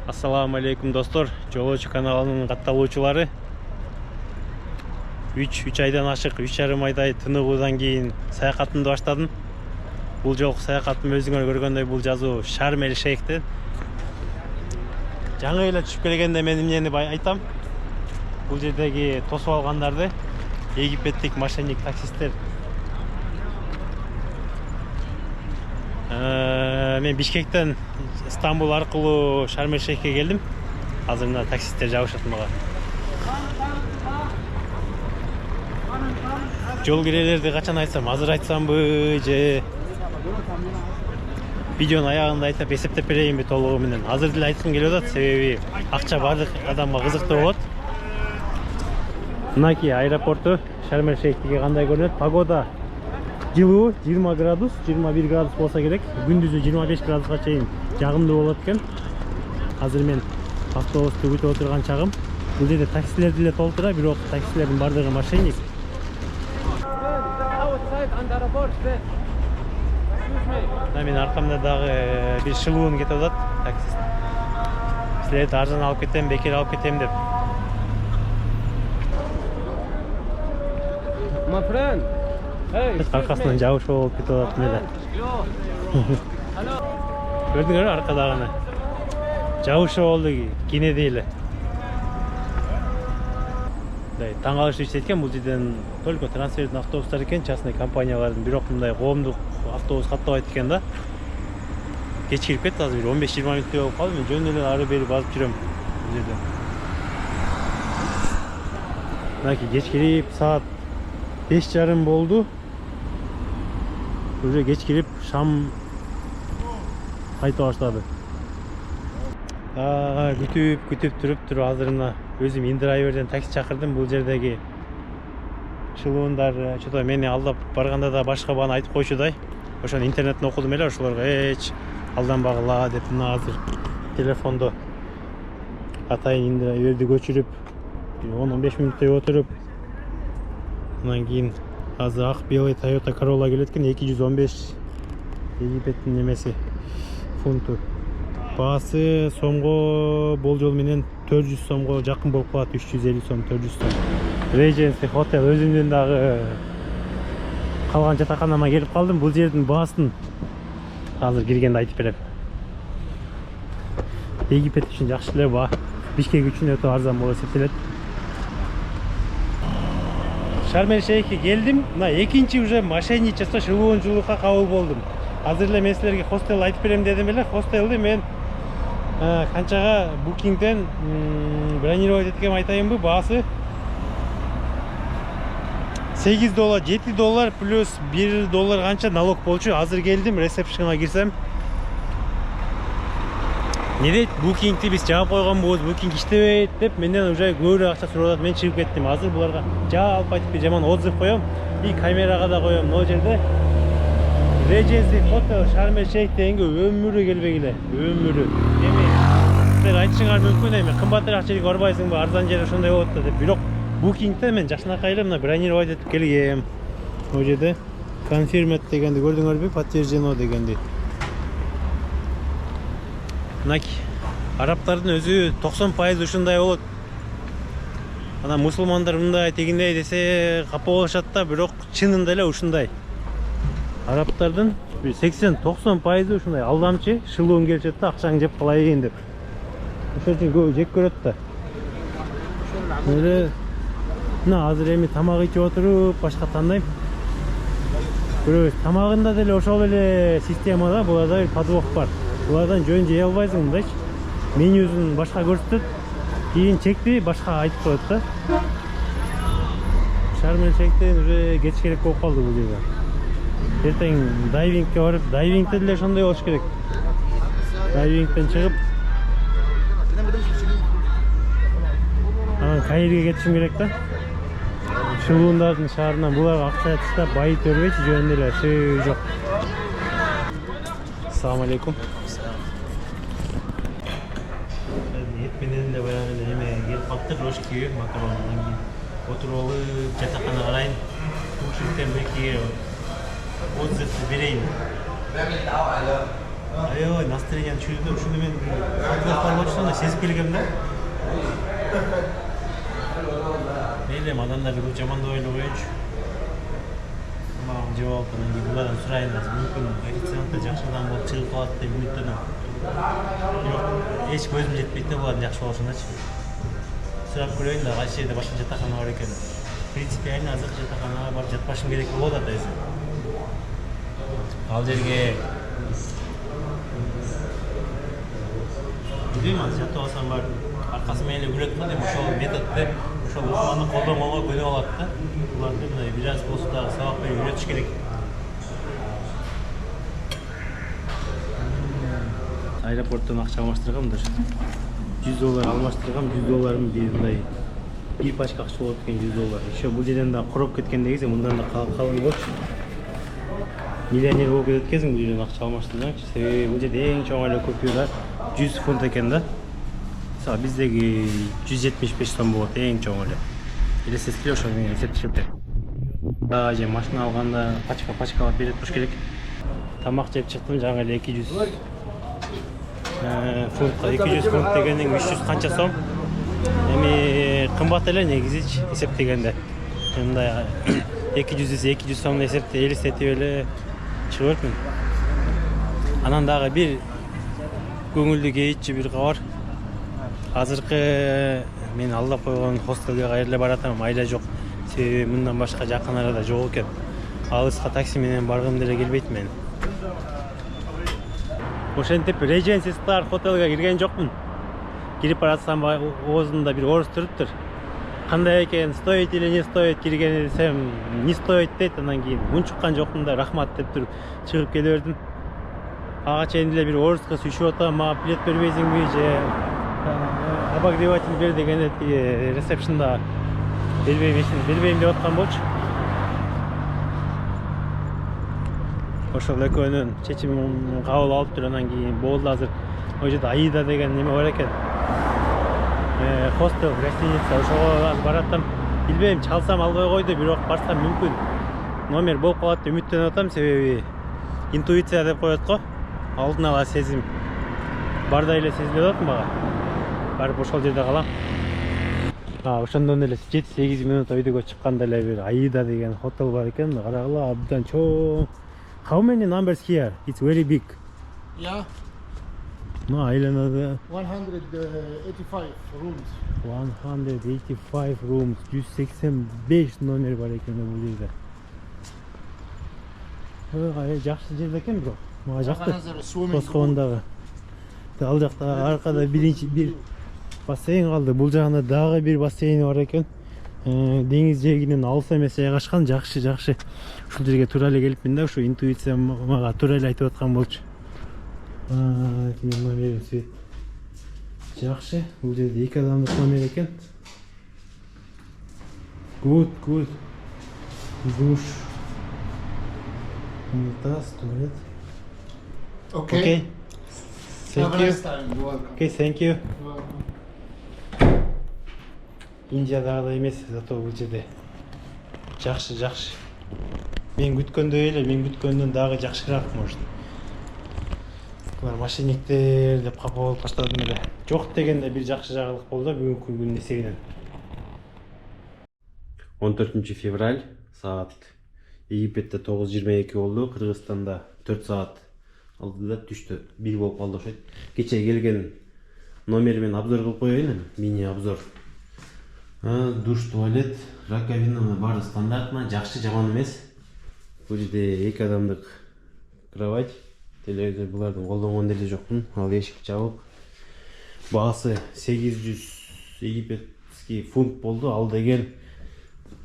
Ассаламу алейкум достор, Жолоочу каналынын катталуучулары. 3 айдан ашык, 3,5 айдай тыныгуудан кийин саякатымды баштадым. Бул жолку саякатым өзүңөр көргөндөй бул жазуу Шарм-эль-Шейхтен. Жаңы эле түшүп келгенде мен эмнени айтам. Бул жердеги тосуп алгандарды Египеттик мошенник таксисттер. Мен Бишкектен Стамбул аркылуу Шарм-эль-Шейхке келдим. Азыр мына таксисттер жабышат мага. Жол кирелерди качан айтсам, азыр айтсамбы же видеонун аягында айтып эсептеп берейинби толугу менен. Азыр деле айткым келип атат, себеби акча бардык адамга кызыктуу болот. Мынакей аэропорту Шарм-эль-Шейхтеги кандай көрүнөт? Погода жылуу 20 градус, 21 градус болса керек. Күндүзү 25 градуска чейин жагымдуу болот экен. Азыр мен автобусту күтүп отурган чагым. Бул жерде таксилер деле толтура, бирок таксилердин бардыгы мошенник. Мен аркамда дагы бир шылуун кетип атат таксист. Силерди арзан алып кетем, бекер алып кетем деп. My friend. Hey. Аркасынан жабыш болуп кетип атат эле. Көрдүңөрбү аркадагыны? Жабыш болду кинеди эле. Таң калыштуу иш экен, бул жерден только трансфердин автобустар экен, частный компаниялардын, бирок мындай коомдук автобус каттабайт экен да. Кеч кирип кетти, азыр 15-20 мүнөттөй болуп калды. Мен жөн эле ары бери басып жүрөм бул жерде. Мынакей кеч кирип саат 5:30 болду. Уже кеч кирип шам кайта баштады. Күтүп туруп азыр мына өзүм индрайверден такси чакырдым. Бул жердеги шылуундар чото мени алдап барганда да башка бааны айтып койчудай. Ошону интернеттен окудум эле, ошолорго эч алданбагыла деп мына азыр телефондо атайын индрайверди көчүрүп 10-15 мүнөттөй отуруп, андан кийин азыр ак белый Toyota Corolla келет экен, 215 Египеттин немеси фунту. Баасы сомго болжол менен 400 сомго жакын болуп калат, 350 сом, 400 сом. Regency Hotel өзүмдүн дагы калган жатаканама келип калдым. Бул жердин баасын азыр киргенде айтып берем. Египет үчүн жакшы эле баа, Бишкек үчүн өтө арзан болуп эсептелет. Шарм-эль-Шейхке келдим. Мына экинчи уже мошенничество, шылуунчулукка кабыл болдум. Азыр эле мен силерге хостел айтып берем дедим эле. Хостелди мен канчага букингден бронировать эткем айтайынбы? Баасы $8, $7 плюс $1 канча налог болчу. Азыр келдим, ресепшнга кирсем, не дейт, букингти биз жаап койгонбуз, букинг иштебейт деп менден уже көбүрөөк акча сурап атат. Мен чыгып кеттим. Азыр буларга жаап айтып жаман отзыв коем и камерага да коем. Могу жерде Regency Hotel Шарм-эль-Шейх дегенге өмүрү келбегиле, өмүрү. Эми силер айтышыңар мүмкүн, эми кымбатыраак жерге барбайсыңбы, арзан жер ошондой болот да деп. Бирок букингте мен жакшынакай эле мына бронировать этип келгем. Могу жерде confirmed дегенди көрдүңөрбү? Подтверждено дегенди. Мынакей арабтардын өзү 90% ушундай болот. Ана мусулмандар мындай тегиндей десе капа болушат да, бирок чынында эле ушундай. Арабтардын 80-90% ушундай алдамчы, шылуун келишет да, акчаңды жеп калайын деп. Ошол үчүн көбү жек көрөт да. Мына азыр эми тамак ичип отуруп башка тандайм. Бирок тамагында деле ошол эле системада буларда бир подвох бар. Булардан жөн жей албайсың мындайчы. Менюсун башка көрсөтөт, кийин чекти башка айтып коет да. Шарм-эль-Шейхтен уже кетиш керек болуп калды бул жерге. Эртең дайвингке барып, дайвингте деле ошондой болуш керек. Дайвингтен чыгып, анан Каирге кетишим керек да. Шылуундардын шаарынан буларга акча таштап байыт өрбөйчү, жөн эле сүй жок. Ассаламу алейкум. Эт менен эле баягы эме келип калыптыр, рожки, макарондан кийин отуруп алып жатакана карайын. Ушинтен белки отзыв берейин. Аябай настроением түшүрдү. Ушуну мен фотографтар болчусунда сезип келгем да. Мейлем адамдарды көп жамандап ойлой коеюнчу. Маған жооп анан кийин булардан сурайын азыр мүмкүн официант да жакшы адам болуп чыгып калат деп үмүттөнөм. Бирок эч көзүм жетпейт да булардын жакшы болушуначы. Сурап көрөйүн да кайсы жерде башка жатакана бар экен. Принципиально азыр жатаканага барып жатпашым керек болуп атат өзү. Ал жерге билбейм, азыр жатып алсам бар аркасы менен эле күлөт го дейм. Ошол методду ошол ыкманы колдонгонго көнүп алат да. Буларды мындай бир аз болсо дагы сабак берип үйрөтүш керек. Аэропорттон акча алмаштыргам да. $100 алмаштыргам, $100 бир мындай бир пачка акча болот экен $100. Еще бул жерден да куруп кеткен дегиз, мындан да калың болчу. Миллионер болуп кетет экенсиң бул жерден акча алмаштырсаңчы. Себеби бул жерде эң чоң эле купюра 100 фунт экен да. Мисалы биздеги 175 сом болот эң чоң эле. Элестетип ошол менен эсептешип бер. Дагы же машина алганда пачкалап берет болуш керек. Тамак жеп чыктым, жаңы эле 200 фунтка 200 фунт дегенин 300 канча сом. Эми кымбат эле негизичи эсептегенде. Мындай 200 сомду элестетип эле чыгып бердим. Анан дагы бир көңүлдүү кейитчи бир кабар. Азыркы мен алдап койгон хостелге кайра баратам, айла жок. Себеби мындан башка жакын арада жок экен. Алыска такси менен баргым деле келбейт мен. Ошентип Regency Star хотелге кирген жокмун. Кирип баратсам оозунда бир орус туруптур. Кандай экен, стоит или не стоит кирген десем, не стоит дейт. Анан кийин мун чыккан жокмун да, рахмат деп туруп чыгып келе бердим. Ага чейин деле бир орус кыз үшүп атам, мага билет бербейсиңби же обогреватель бер деген ресепшнда билбейм деп аткан болчу. Ошол экөөнүн чечимин кабыл алып туруп анан кийин болду азыр. Ол жерде Аида деген неме бар экен. Хостел, гостиница, ошого баратам. Билбейм, чалсам албай койду, бирок барсам мүмкүн номер болуп калат деп үмүттөнүп атам, себеби интуиция деп коет го. Алдын ала сезим барда эле сезилип атат мага. Барып ошол жерде калам. Ошондон эле 7-8 минут өйдөгө чыкканда эле бир Аида деген хотел бар экен. Карагыла абдан чоң. How many numbers here? It's very big. Yeah, No, айланада 185 rooms. 185 rooms, 185 номер бар экен бул жерде. Жакшы жерде экен бирок. Мага жакты. Another swimming pool. Тоскоондагы. Ал жакта аркада бир бассейн калды. Бул жагында дагы бир бассейн бар экен. Деңиз жээгинен алыс эмес жайгашкан, жакшы. Ушул жерге туура эле келипмин да, ушу интуиция мага туура эле айтып аткан болчу. Номерим свет. Жакшы. Бул жерде 2 адамдык номер экен. Good. Душ. Унитаз, туалет. Okay. Thank Have a you. nice time. You're welcome. Okay, thank you. You're welcome. Индиядагыдай эмес, зато бул жерде жакшы. Мен күткөндөй эле, мен күткөндөн дагы жакшыраак может. Булар мошенниктер деп капа болуп баштадым эле. Жок дегенде бир жакшы жагылык болду бүгүнкү күндүн эсебинен. 14 февраль саат Египетте 9:22 болду, Кыргызстанда 4 саат алдыда түштө 1 болуп калды окшойт. Кече келген номеримен обзор кылып коеюн, мини обзор. Душ, туалет, раковина баары стандартна, жакшы, жаман эмес. Бул жерде 2 адамдык кровать, телевизор булардын колдонгон деле жокмун. Ал эшик жабык. Баасы 800 египетский фунт болду. Ал деген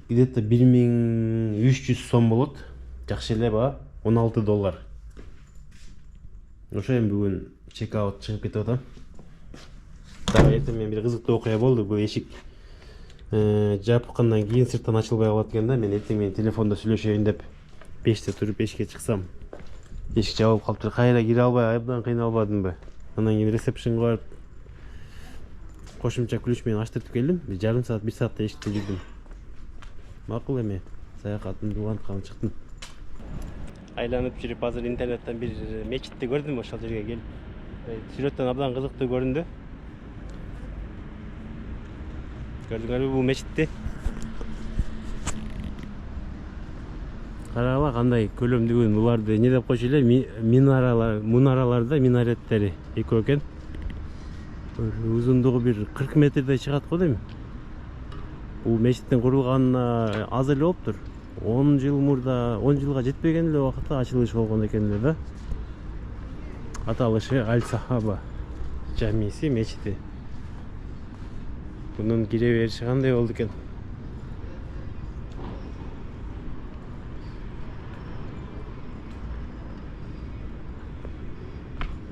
где-то 1300 сом болот. Жакшы эле баа, $16. Ошо эми бүгүн чек-аут чыгып кетип атам. Дагы эртең менен бир кызыктуу окуя болду. Бул эшик жапкандан кийин сырттан ачылбай калат экен да. Мен эртең менен телефондо сүйлөшөйүн деп 5те туруп эшикке чыксам, эшик жабылып калыптыр. Кайра кире албай абдан кыйналбадымбы? Андан кийин ресепшнга барып кошумча ключ менен ачтыртып келдим. Бир жарым саат, 1 сааттай эшикте жүрдүм. Макул эми, саякатымды уланткан чыктым. айланып жүрүп азыр интернеттен бир мечитти көрдүм, ошол жерге келип. Сүрөттөн абдан кызыктуу көрүндү. Көрдүңөрбү бул мечитти? Карагыла кандай көлөмдүүгүн, буларды эмне деп койчу эле, мунараларда минареттери экөө экен. Узундугу бир 40 метрдей чыгат го дейм. Бул мечиттин курулганына аз эле болуптур. 10 жыл мурда, 10 жылга жетпеген эле убакытта ачылышы болгон экен да. Аталышы Аль-Сахаба жамиси, мечити. Bunun gire verişi kандай oldu eкен?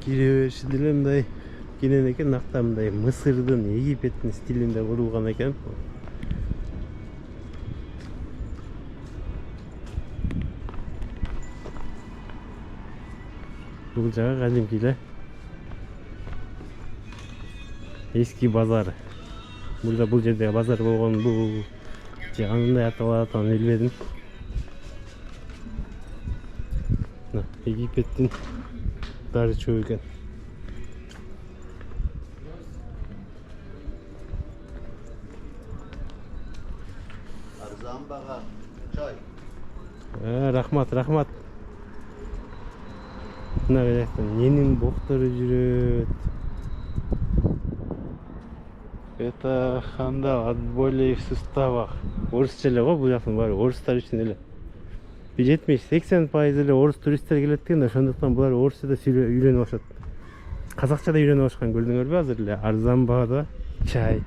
Gire verişi деле мындай кенен экен, накта мындай Мысырдын, Египеттин стилинде курулган экен. Бул жагы кадимки эле эски базар. Burada bu жерде базар болгон, бул же кандай аталат аны билбедим. Египеттин дары чөө экен. Arzan bağa. Çay. Рахмат, рахмат. Мына жактан энин боктору жүрөт. Это хандал от болей в суставах. Орысча эле го, бул жактын баары орустар үчүн эле. 70-80% эле орус туристтер келет экен, ошондуктан булар орусча да үйрөнүп башат. Казакча да үйрөнүп башкан, көрдүңөрбү азыр эле арзан баада чай.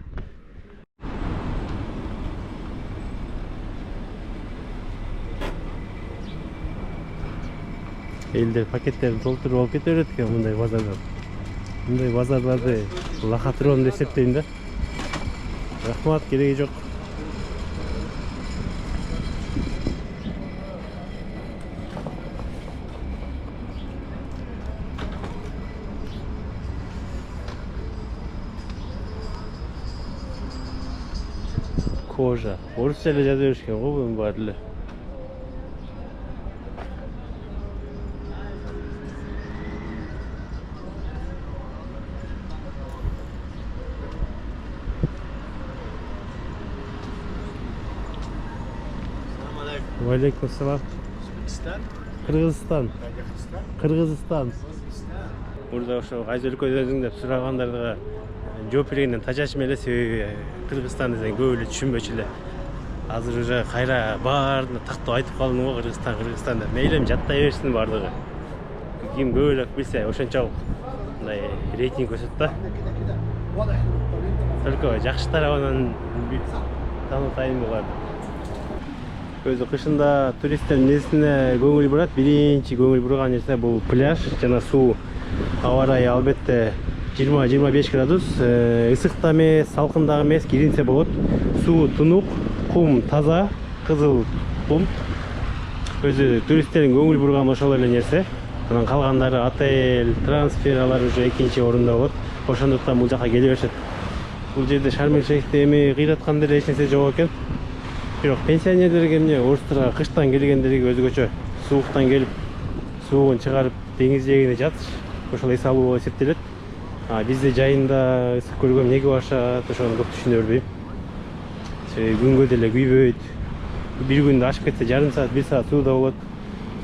Элдер пакеттерин толтуруп алып кете берет экен мындай базардан. Мындай базарларды лохотрон деп эсептейм да. Рахмат, кереги жок. Кожа. Орусча эле жаза беришкен го бунун баары эле. Валейкум салам. Кыргызстан. Кыргызстан. Burada ошо кайсы өлкөдөн деп сурагандарга жооп бергенден тажашым эле, себеби Кыргызстан десең көп эле түшүнбөчү эле. Азыр уже кайра баарына тактап айтып калдым го, Кыргызстан деп. Мейлим жаттай берсин бардыгы. Ким көбүрөөк билсе ошончолук мындай рейтинг өсөт да. Только жакшы тарабынан таанытайын буларды. Өзү кышында туристтер несине көңүл бурат. Биринчи көңүл бурган нерсе бул пляж жана суу. Аба ырайы албетте 20-25 градус. Ысык да эмес, салкын да эмес, киринсе болот. Суу тунук, кум таза, кызыл кум. Өзү туристтердин көңүл бурган ошол эле нерсе. Анан калгандары отель, трансфер алар уже экинчи орунда болот. Ошондуктан бул жака келе беришет. Бул жерде Шарм-эль-Шейхте эми кыйраткан деле эч нерсе жок экен. Бирок пенсионерлерге эмне, орустарга кыштан келгендерге өзгөчө сууктан келип, суун чыгарып деңиз жээгинде жатыш ошол эс алуу болуп эсептелет. Бизде жайында ысык көргөм неге башат, ошону көп түшүнө бербейм. Күнгө деле күйбөйт. Бир күндө ашып кетсе жарым саат, 1 саат сууда болот.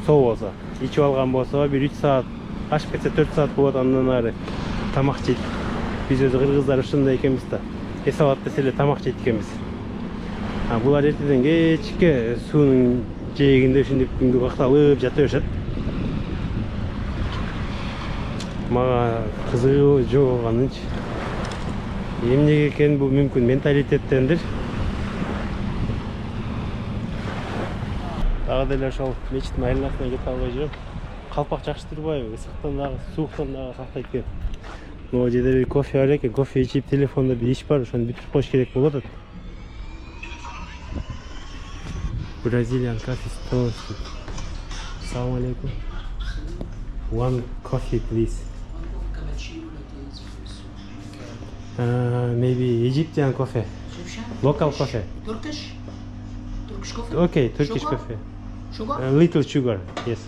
Соо болсо, ичип алган болсо бир 3 саат, ашып кетсе 4 саат болот, андан ары тамак жейт. Биз өзү кыргыздар ушундай экенбиз да. Эс алат десе эле тамак жейт экенбиз. Булар эртеден кечке суунун жээгинде ушинтип күндү какталып жата беришет. Мага кызыгуу жок анынчы. Эмнеге экен бул, мүмкүн менталитеттендир. Дагы деле ошол мечиттин айланасына кете албай жүрөм. Калпак жакшы турбайбы? Ысыктан дагы, сууктан дагы сактайт экен. Могу жерде бир кофе бар экен, кофе ичип, телефондо бир иш бар, ошону бүтүрүп коюш керек болуп атат. Brazilian coffee stores. Assalamu alaikum. One coffee, please. Maybe Egyptian coffee. Local coffee. Turkish? Turkish coffee? Okay, Turkish Sugar? coffee. Sugar? A little sugar, yes.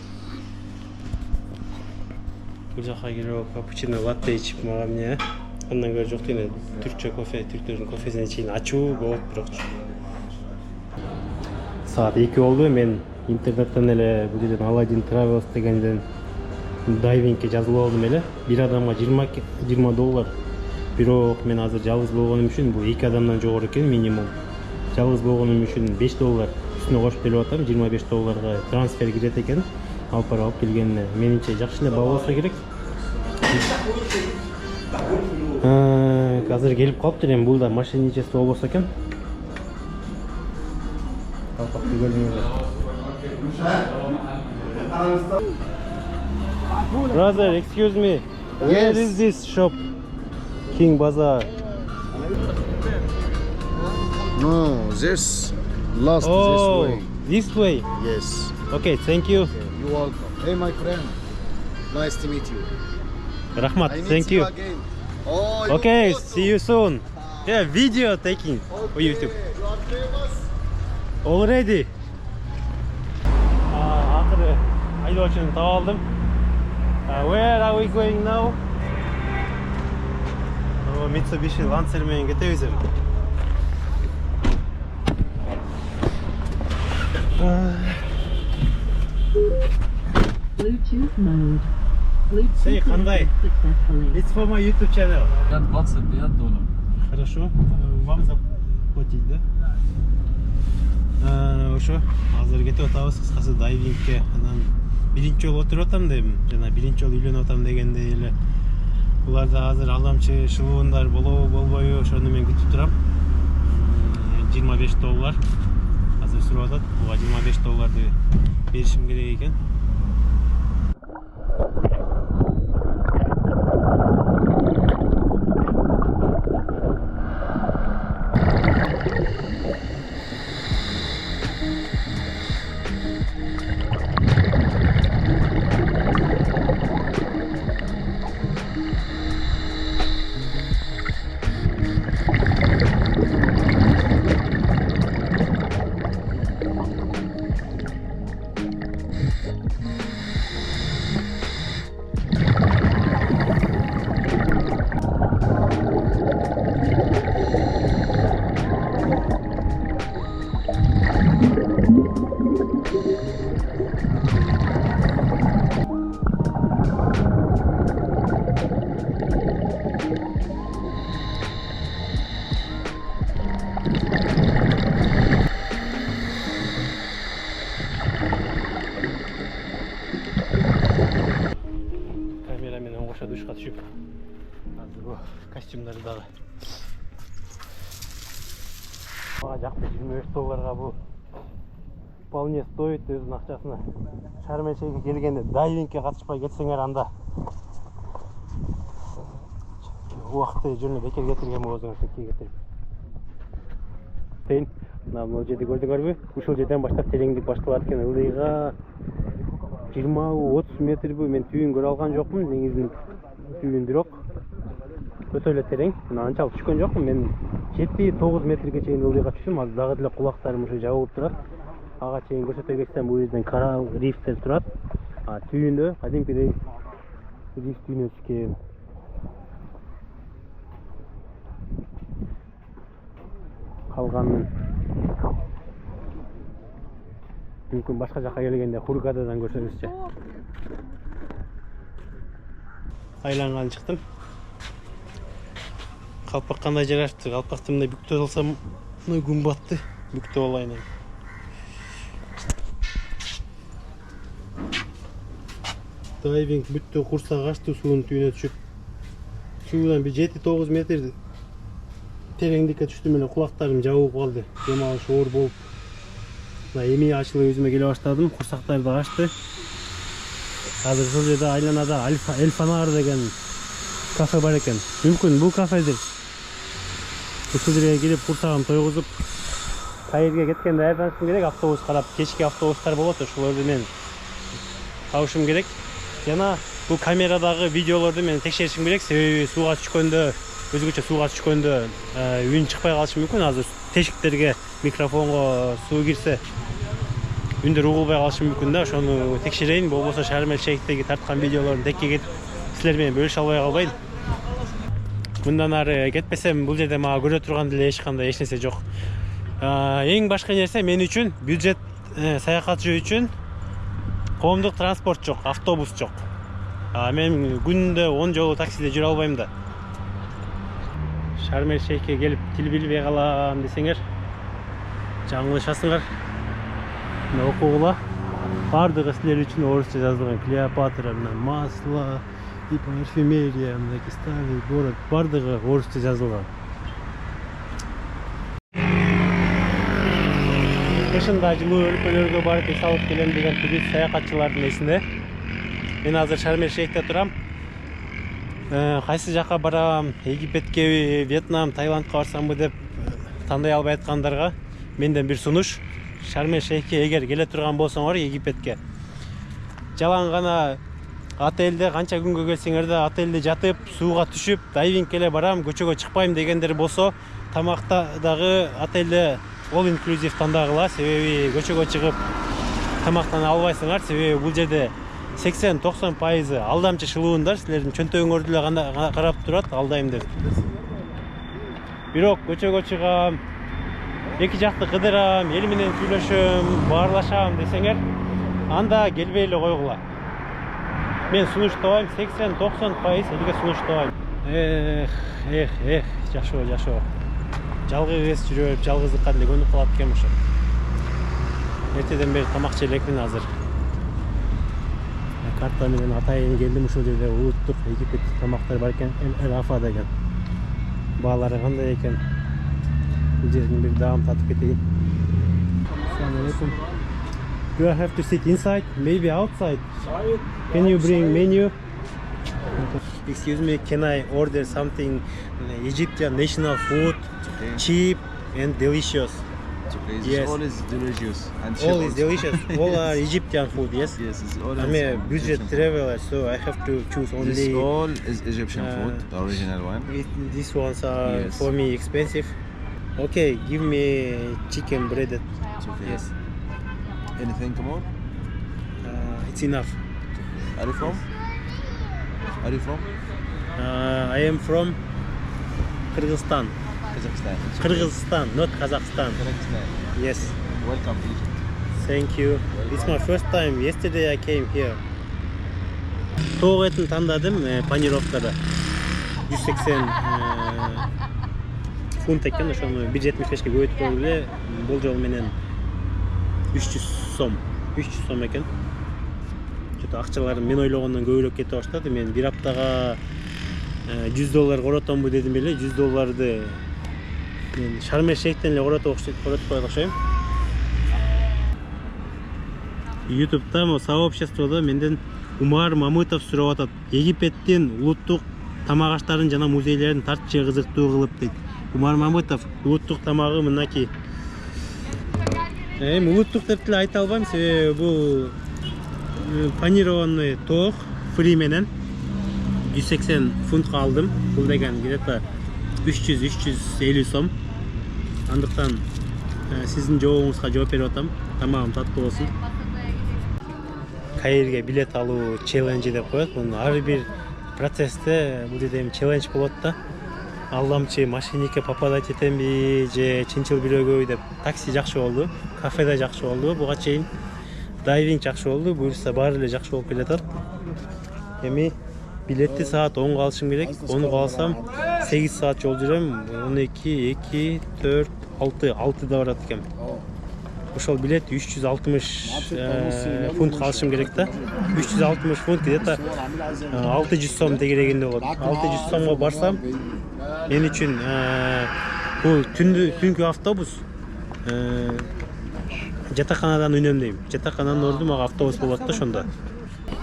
Бұл жаққа келіп капучино латте ішіп маған не андан көрі жоқ дейін түркче кофе, түрктердің кофесіне чейін ачуу болот бирок. Саат 2 болду, мен интернеттен эле бул жерден Aladdin Travels дегенден дайвингке жазылып алдым эле. Бир адамга $20. Бирок мен азыр жалгыз болгонум үчүн бул 2 адамдан жогору экен минимум. Жалгыз болгонум үчүн $5 үстүнө кошуп төлөп атам. $25 трансфер кирет экен. Алып барып алып келгенине менимче жакшы эле баа болсо керек. Азыр келип калыптыр, эми бул да мошенничество болбосо экен. Калпакты көрдүңүздөр. Brother, excuse me. Where is this shop? King Bazaar. No, this last Oh, this way. this way. Yes. Okay, thank you. You're welcome. Hey, my friend. Nice to meet you. Rahmat, I need thank see you. again. Oh, you Okay, photo. see you soon. Yeah, video taking on YouTube. You are famous. Already. Akırı aydoçunu taap aldım. Where are we going now? Mitsubishi Lancer menен кетебиз эми. Bluetooth mode. Bluetooth Say, кандай? successfully. It's for my YouTube channel. Я $25. Хорошо. Вам заплатить, да? Ошо, азыр кетип атабыз кыскасы дайвингке. Анан биринчи жолу отуруп атам дейм. Жана биринчи жолу үйлөнүп атам дегендей эле. Буларда азыр алдамчы шылуундар болобу, болбойбу, ошону мен күтүп турам. $25 азыр сурап атат. Буга $25 беришим керек экен. Камерамен оңгоша душка түшүп азыр бу костюмдарды дагы мага жакты $25 бу вполне стоит өзүнүн акчасына. Шарм-эль-Шейхке келгенде дайвингке катышпай кетсеңер анда убакытты жөнү бекер кетирген болосуңар, текке кетирип. Тейин, мына бул жерди көрдүңөрбү? Ушул жерден баштап тереңдик башталат экен. Ылдыйга 20-30 метрбү? Мен түйүн көрө алган жокмун, деңиздин түйүн бирок өтө эле терең. Мен анчалык түшкөн жокмун. Мен 7-9 метрге чейин ылдыйга түштүм. Азыр дагы деле кулактарым ушу жабылып турат. Ага чейин көрсөтө кетсем, бул жерден коралл рифтер турат. Түйүндө кадимкидей рифт дүйнөсү экен. Калганын мүмкүн башка жакка келгенде Хургададан көрсөңүзчү. Айланган чыктым. Калпак кандай жарашты? Калпакты мындай бүктөп алсам, мына күн батты. Бүктөп алайын. Дайвинг бүттү, курсак ачты, суунун түйүнө түшүп. Суудан бир 7-9 метр тереңдикке түштүм эле, кулактарым жабылып калды. Демалыш оор болуп. Эми ачылып өзүмө келе баштадым, курсактар да ачты. Азыр ушул жерде айланада Эльфанар деген кафе бар экен. Мүмкүн бул кафедир. Ушул жерге келип курсагым тойгузуп, кайерге кеткенде айланышым керек, автобус карап, кечки автобустар болот, ошолорду мен табышым керек. Жана бул камерадагы видеолорду мен текшеришим керек, себеби сууга түшкөндө, өзгөчө сууга түшкөндө үн чыкпай калышы мүмкүн. Азыр тешиктерге, микрофонго суу кирсе, үндөр угулбай калышы мүмкүн да. Ошону текшерейин, болбосо Шарм-эль-Шейхтеги тарткан видеолорун текке кетип силер менен бөлүшө албай калбайм. Мындан ары кетпесем, бул жерде мага көрө турган деле эч нерсе жок. Эң башкы нерсе мен үчүн бюджет саякатчы үчүн коомдук транспорт жок, автобус жок. Мен күндө 10 жолу таксиде жүрө албайм да. Шарм-эль-Шейхке келип тил билбей калам десеңер, жаңылышасыңар. Мына окугула. Бардыгы силер үчүн орусча жазылган. Клеопатра, масло, и парфюмерия, старый город. Бардыгы орусча жазылган. Кышында жылуу өлкөлөргө барып эс алып келем деген турист саякатчылардын эсинде. Мен азыр Шарм-эль-Шейхте турам. Кайсы жака барам, Египетке, Вьетнам, Таиландка барсамбы деп тандай албай аткандарга менден бир сунуш. Шарм-эль-Шейхке эгер келе турган болсоңор, Египетке жалаң гана отельде канча күнгө келсеңер да отельде жатып, сууга түшүп, дайвингке эле барам, көчөгө чыкпайм дегендер болсо, тамакта дагы отельде all inclusive тандагыла, себеби көчөгө чыгып тамактана албайсыңар, себеби бул жерде 80-90% алдамчы шылуундар, силердин чөнтөгүңөрдү эле карап турат, алдайм деп. Бирок көчөгө чыгам, эки жакты кыдырам, эл менен сүйлөшөм, баарлашам десеңер, анда келбей эле койгула. Мен сунуштабайм, 80-90% элге сунуштабайм. Жашоо. Жалгыз жүрүп, жалгыздыкка деле көнүп калат экен ошо. Эртеден бери тамак жей элекмин азыр. Карта менен атайын келдим, ушул жерде улуттук египеттик тамактар бар экен, Эль-Афа деген. Баалары кандай экен? Бул жердин бир даам татып кетейин. Assalamu alaikum. Do I have to sit inside? Maybe outside? Can you bring menu? Excuse me, can I order something Egyptian national food, cheap and delicious? Okay, Yes. all is delicious and cheap All is also. delicious. All are Egyptian food, yes? Yes, it's all I'm a budget Egyptian traveler, so I have to choose food. only. This all is Egyptian food, the original one. These ones are Yes. for me expensive. Okay, give me chicken breaded. It's okay. Yes, Anything more? it's enough. Are you from? Are you from? I am from Kyrgyzstan. Kazakhstan. It's okay. Kyrgyzstan, not Kazakhstan. Kazakhstan. Yes, Welcome to Egypt. thank you. It's my first time. Yesterday I came here. Тоқ етін таңдадым, панировкада. 180 фунт екен, ошону 1.75-ке көбөйтүп коюп эле, болжол менен 300 сом. 300 сом екен. Чөтө акчаларым мен ойлогондон көбүрөөк кете баштады. Мен бир аптага $100 коротомбу дедим эле, $100 мен Шарм-эль-Шейхтен эле коротуп коюп окшойм. YouTube'да сообществодо менден Умар Мамытов сурап атат. Египеттин улуттук тамак аштарын жана музейлерин тартчы кызыктуу кылып дейт. Умар Мамытов улуттук тамагы мынакей. Улуттук деп деле айта албайм, себеби бул панированный тоқ фри менен 180 фунтка алдым. Бул деген где-то 300-350 сом. Андыктан сиздин жообуңузга жооп берип атам. Тамагым таттуу болсун. Каирге билет алуу челленджи деп коет. Муну ар бир процессте бул жерде челлендж болот да. Алдамчы машиникке попадать этемби же чынчыл бирөөгөбү деп. Такси жакшы болду, кафеде жакшы болду. Буга чейин дайвинг жакшы болду. Буюрса баары эле жакшы болуп келатат. Эми билетти саат 10-га алышым керек. 10-га алсам 8 саат жол жүрөм. 12, 2, 4, 6 да барат экен. Ошол билет 360 фунт алышым керек да. 360 фунт где-то 600 сом тегерегинде болот. 600 сомго барсам, мен үчүн бул түнкү автобус жатаканадан үнөмдөйм. Жатакананын орду мага автобус болот да ошондо.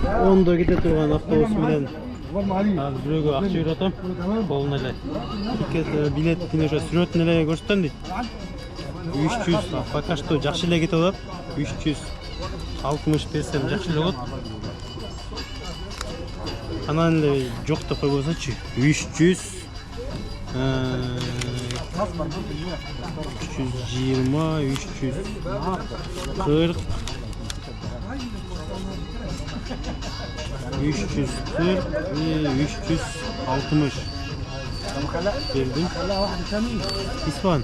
10-да кете турган автобус менен азыр бирөөгө акча берип атам. Колуна эле. Билеттин ошо сүрөтүн эле көрсөтөм дейт. 300, пока что жакшы эле кетип атат. 360 берсем жакшы эле болот. Анан эле жок деп койбосочу. 300 320, 340 340 ve 360 verdim. This one.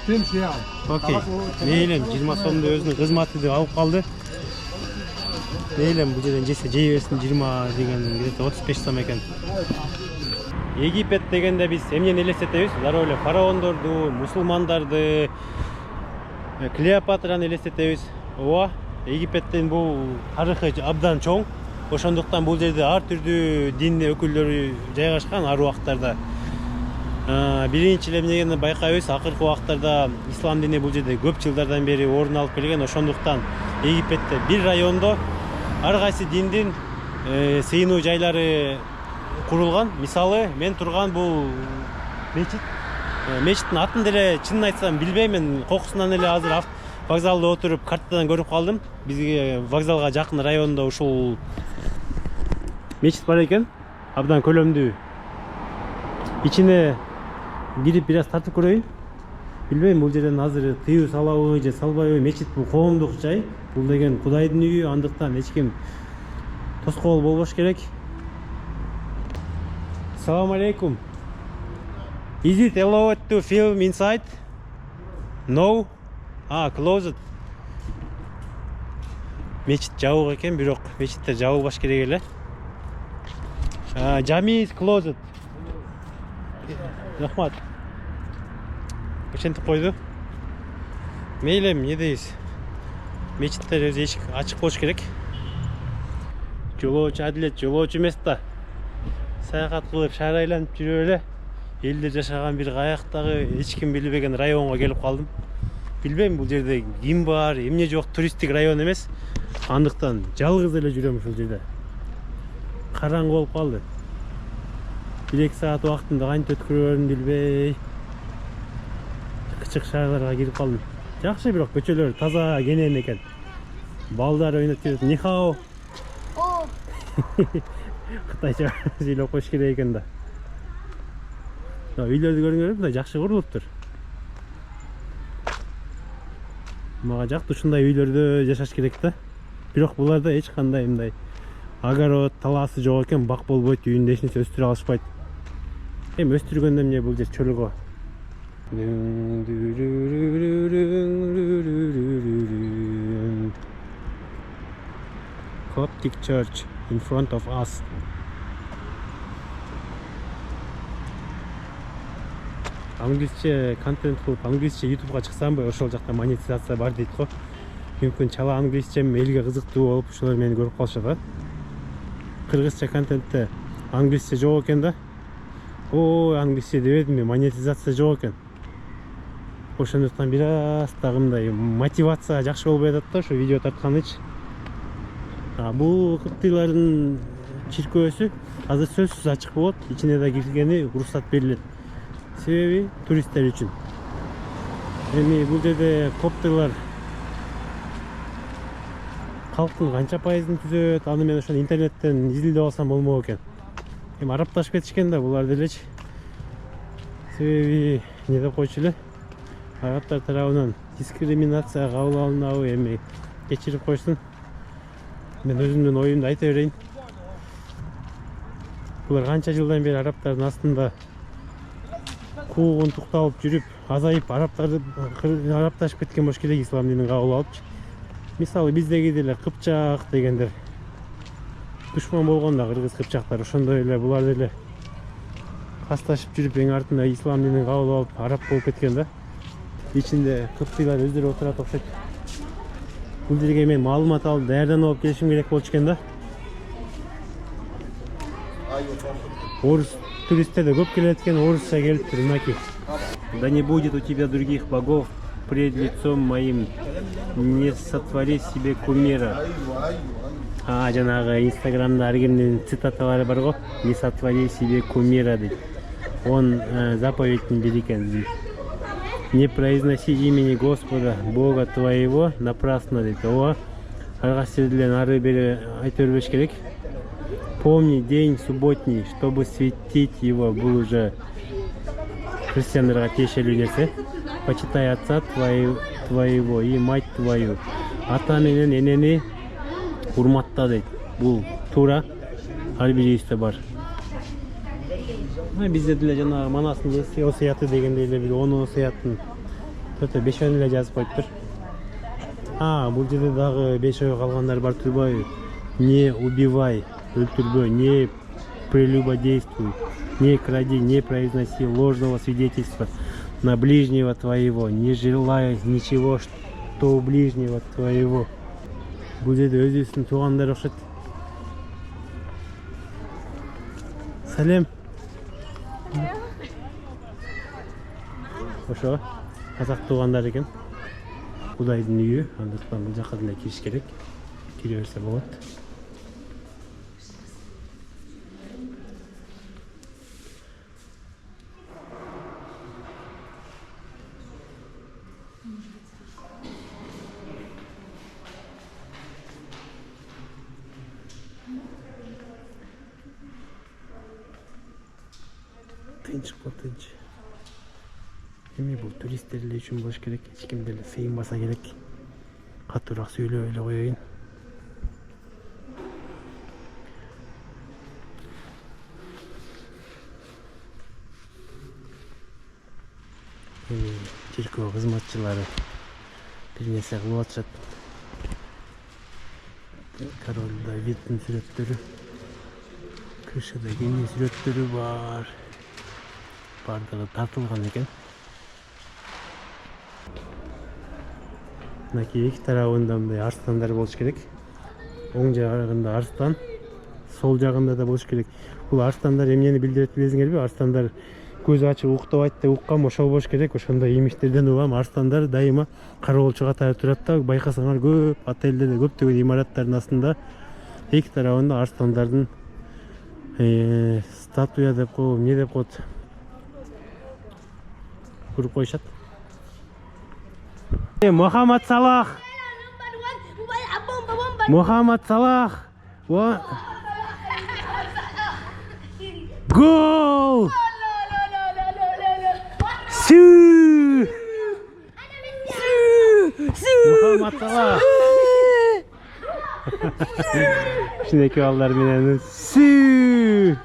تمشي يعني. Okey. Meylem 20 so'mda o'zini xizmati deb olib qoldi. Meylem bu yerdan jese jey bersin 20 degan где-то 35 so'm ekan. Египет дегенде биз эмнени элестетебиз? Дароо эле фараондорду, мусулмандарды, Клеопатраны элестетебиз. Ооба, Египеттин бул тарыхы абдан чоң. Ошондуктан бул жерде ар түрдүү дин өкүлдөрү жайгашкан ар убактарда. Биринчи эле эмнени байкайбыз, акыркы убактарда ислам дини бул жерде көп жылдардан бери орун алып келген. Ошондуктан Египетте бир райондо ар кайсы диндин сыйынуу жайлары курулган. Мисалы, мен турган бул мечит. Мечиттин атын деле чынын айтсам билбеймин. Кокусунан эле азыр вокзалда отуруп картадан көрүп калдым. Бизге вокзалга жакын райондо ушул мечит бар экен. Абдан көлөмдүү. Ичине кирип бир аз тартып көрөйүн. Билбейм, бул жерден азыр тыюу салабы же салбайбы, мечит бул коомдук жай. Бул деген Кудайдын үйү, андыктан эч ким тоскоол болбош керек. Assalamu alaikum. Is it allowed to film inside? No? Closed. Мечит жабык экен, бирок мечиттер жабылбаш керек эле. Jami is closed. Рахмат. Ошентип койду. Мейлем, эмне дейсиз? Мечиттер өзү эшик ачык болуш керек. Жолоочу адилет, жолоочу эмес да. Саякат кылып шаар айланып жүрүп эле элдер жашаган бир каяктагы эч ким билбеген районго келип калдым. Билбейм, бул жерде ким бар, эмне жок, туристтик район эмес. Андыктан жалгыз эле жүрөм ушул жерде. Караңгы болуп калды. 1-2 саат убактымды кантип өткөрөрүмдү билбей кычык шаарларга кирип калдым. Жакшы, бирок көчөлөр таза, кенен экен. Балдар ойноп жүрөт. Нихао. Кытайча сүйлөп коюш керек экен да. Үйлөрдү көрүңөр, мындай жакшы курулуптур. Мага жакты ушундай үйлөрдө жашаш керек да. Бирок буларда эч кандай мындай огород, талаасы жок экен, бак болбойт, үйүндө эч нерсе өстүрө алышпайт. Эми өстүргөндө эмне бул жер чөлгө. Coptic church in front of us. Англисче контент кылып, англисче YouTubeга чыксамбы, ошол жакта монетизация бар дейт го. Мүмкүн чала англисчем элге кызыктуу болуп, ошолор мени көрүп калышат да. Кыргызча контентте англисче жок экен да. Англисче дебедимби, монетизация жок экен. Ошондуктан бир аз дагы мындай мотивация жакшы болбой атат да, ошо видео тартканычы. Бул кыптыйлардын чиркөөсү азыр сөзсүз ачык болот, ичине да киргени уруксат берилет. Себеби туристтер үчүн. Эми бул жерде коптырлар калктын канча пайызын түзөт, аны мен ошону интернеттен изилдеп алсам болмок экен. Эми арапташып кетишкен да булар делечи. Себеби эмне деп койчу эле? Арабтар тарабынан дискриминация кабыл алынабы, эми кечирип койсун. Мен өзүмдүн оюмду айта берейин. Булар канча жылдан бери арабтардын астында куугун тукталып жүрүп, азайып арабташып кеткен болуш керек ислам динин кабыл алыпчы. Мисалы биздеги деле кыпчак дегендер душман болгон да, кыргыз кыпчактар, ошондой эле булар деле касташып жүрүп эң артында ислам динин кабыл алып араб болуп кеткен да. Ичинде кыптыйлар өздөрү отурат окшойт. Бул жерге мен маалымат алып, даярданып алып келишим керек болчу экен да. Орус туристтер да көп келет экен, орусча келиптир, мынакей. Да не будет у тебя других богов пред лицом моим, не сотвори себе кумира. Жанагы инстаграмда ар кимдин цитаталары бар го, не сотвори себе кумира дейт. Он заповедтин бири экен. Не произноси имени Господа, Бога твоего, напрасно дейт. Ооба, ага сизден ары бери айта бербеш керек. Помни день субботний, чтобы светить его. Бул уже христиандарга тиешелүү нерсе. Почитай отца твоего и мать твою. Ата менен энени урматта дейт. Бул туура. Ар бир рейсте бар. Бизде деле жанагы Манастын СО сыяты дегенде эле бир 10 сыяттын 4-5 эле жазып коюптур. Бул жерде дагы 5 ой калгандар бар турбайбы? Не убивай, өлтүрбө, не прелюбодействуй, не кради, не произноси ложного свидетельства на ближнего твоего, не желай ничего, что у ближнего твоего. Бул жерде өзүбүздүн туугандар окшойт. Салем. Ошо казак туугандар экен. Кудайдын үйү, андыктан бул жака деле кириш керек. Кире берсе болот. Тынч бол, тынч. Эми бул туристтер эле үчүн болуш керек. Эч ким деле сыйынбаса керек. Катуураак сүйлөп эле коеюн. Эми тиркөө кызматчылары бир нерсе кылып атышат. Король Давиддин сүрөттөрү. Крышада кене сүрөттөрү бар. Бардыгы тартылган экен. Мынакей эки тарабында мындай арстандар болуш керек. Оң жагында арстан, сол жагында да болуш керек. Бул арстандар эмнени билдирет билесиңерби? Арстандар көз ачып уктабайт деп уккам, ошол болуш керек. Ошондой имишттерден угам. Арстандар дайыма кароолчу катары турат да, байкасаңар көп отелдерде, көптөгөн имараттардын астында эки тарабында арстандардын статуя деп коебу, эмне деп коет? Куруп коюшат. Мухаммад Салах. Мухаммад Салах. Гол! Сүү! Мухаммад Салах. Кичинекей балдар менен сүү!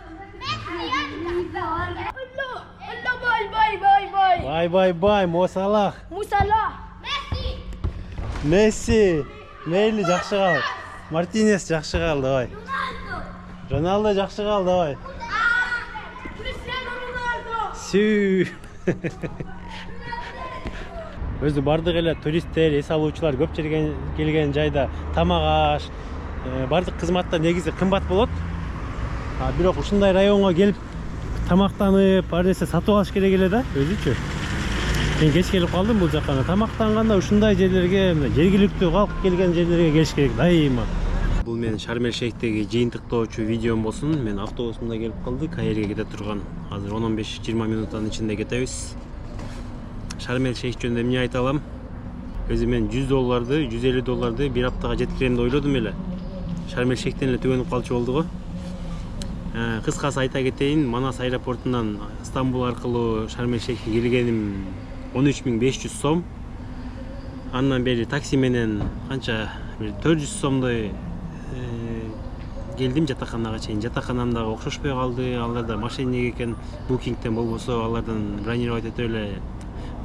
Бай, Мо Салах. Месси. Мейли жакшы кал. Мартинес жакшы калды, бай. Роналдо жакшы калды, бай. Сүү. Өзү бардык эле туристтер, эс алуучулар көп жерге келген жайда тамак аш, бардык кызматтар негизи кымбат болот. Бирок ушундай районго келип тамактанып, ар нерсе сатып алыш керек эле да, өзүчү. Мен кеч келип калдым бул жакка. Тамактанганда ушундай жерлерге, жергиликтүү калк келген жерлерге келиш керек дайыма. Бул менин Шарм-эль-Шейхтеги жыйынтыктоочу видеом болсун. Мен автобусумда келип калды, Каирге кете турган. Азыр 10-15-20 минуттан ичинде кетебиз. Шарм-эль-Шейх жөнүндө эмне айта алам? Өзү мен $100, $150 бир аптага жеткирем деп ойлодум эле. Шарм-эль-Шейхтен эле түгөнүп калчу болду го. Кыскасы айта кетейин, Манас аэропортунан Стамбул аркылуу Шарм-эль-Шейхке келгеним 13.500 сом. Андан бери такси менен канча 400 сомдой келдим жатаканага чейин. Жатаканам дагы окшошпой калды. Аларда мошенник экен, букингден болбосо алардан бронировать этип эле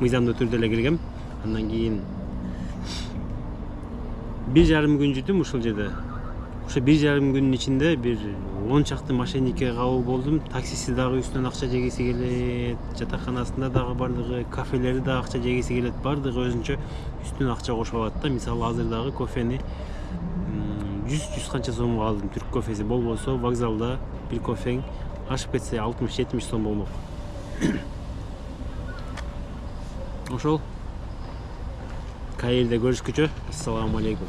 мыйзамдуу түрдө эле киргем. Андан кийин 1,5 күн жүрдүм ушул жерде. Ошо 1,5 күнүн ичинде бир 10 чакты мошенникке кабыл болдум. Таксиси дагы үстүнөн акча жегиси келет, жатаканасында дагы бардыгы, кафелери дагы акча жегиси келет, бардыгы өзүнчө үстүнөн акча кошуп алат да. Мисалы азыр дагы кофени 100 канча сомго алдым, түрк кофеси болбосо вокзалда бир кофең ашып кетсе 60-70 сом болмок. Ошол Каирде көрүшкүчө. Ассаламу алейкум.